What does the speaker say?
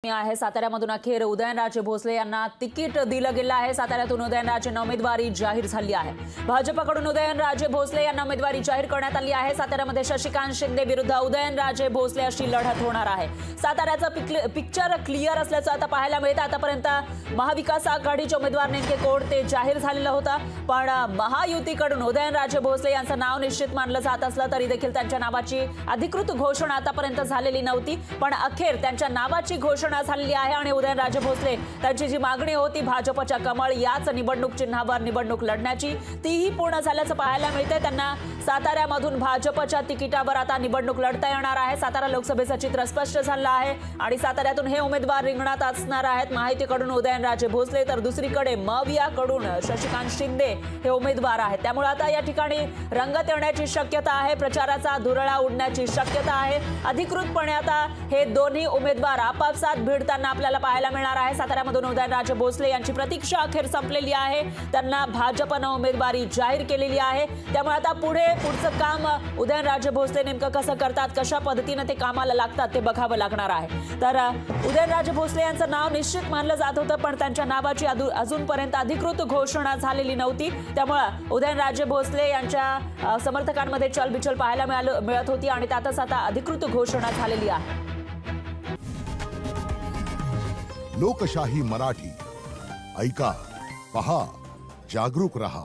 आहे साताऱ्यामधून अखेर उदयनराजे भोसले यांना तिकीट दिलं गेलं आहे। साताऱ्यातून उदयनराजेंना उमेदवारी जाहीर झाली आहे। भाजपकडून उदयनराजे भोसले यांना उमेदवारी जाहीर करण्यात आली आहे। साताऱ्यामध्ये शशिकांत शिंदे विरुद्ध उदयनराजे भोसले अशी लढत होणार आहे। साताऱ्याचं पिक्चर क्लिअर असल्याचं आता पाहायला मिळतं। आतापर्यंत महाविकास आघाडीचे उमेदवार नेमके कोण ते जाहीर झालेलं होतं, पण महायुतीकडून उदयनराजे भोसले यांचं नाव निश्चित मानलं जात असलं तरी देखील त्यांच्या नावाची अधिकृत घोषणा आतापर्यंत झालेली नव्हती, पण अखेर त्यांच्या नावाची घोषणा झाली आहे। आणि उदयनराजे भोसले त्यांची जी मागणी होती भाजपच्या कमळ याच निवडणूक चिन्हावर निवडणूक लढण्याची तीही पूर्ण झाल्याचं पाहायला मिळते। त्यांना साताऱ्यामधून भाजपच्या तिकिटावर आता निवडणूक लढता येणार आहे। सातारा लोकसभेचं चित्र स्पष्ट झालं आहे आणि साताऱ्यातून हे उमेदवार रिंगणात असणार आहेत। माहितीकडून उदयनराजे भोसले तर दुसरीकडे मवियाकडून शशिकांत शिंदे हे उमेदवार आहेत। त्यामुळे आता या ठिकाणी रंगत येण्याची शक्यता आहे, प्रचाराचा धुरळा उडण्याची शक्यता आहे। अधिकृतपणे आता हे दोन्ही उमेदवार आपापसात भिडताना आपल्याला पाहायला मिळणार आहे। साताऱ्यामधून उदयनराजे भोसले यांची प्रतीक्षा अखेर संपलेली आहे। त्यांना भाजपने उमेदवारी जाहीर केलेली आहे। त्यामुळे आता पुढचं काम उदयनराजे भोसले नेमकं कसं करतात, कशा पद्धतीने ते कामाला लागतात ते बघावं लागणार आहे। तर उदयनराजे भोसले यांचं नाव निश्चित मानलं जात होतं, पण त्यांच्या नावाची अजूनपर्यंत अधिकृत घोषणा झालेली नव्हती। त्यामुळे उदयनराजे भोसले यांच्या समर्थकांमध्ये चलबिचल पाहायला मिळत होती आणि त्यातच आता अधिकृत घोषणा झालेली आहे। लोकशाही मराठी ऐका, पहा, जागरूक रहा।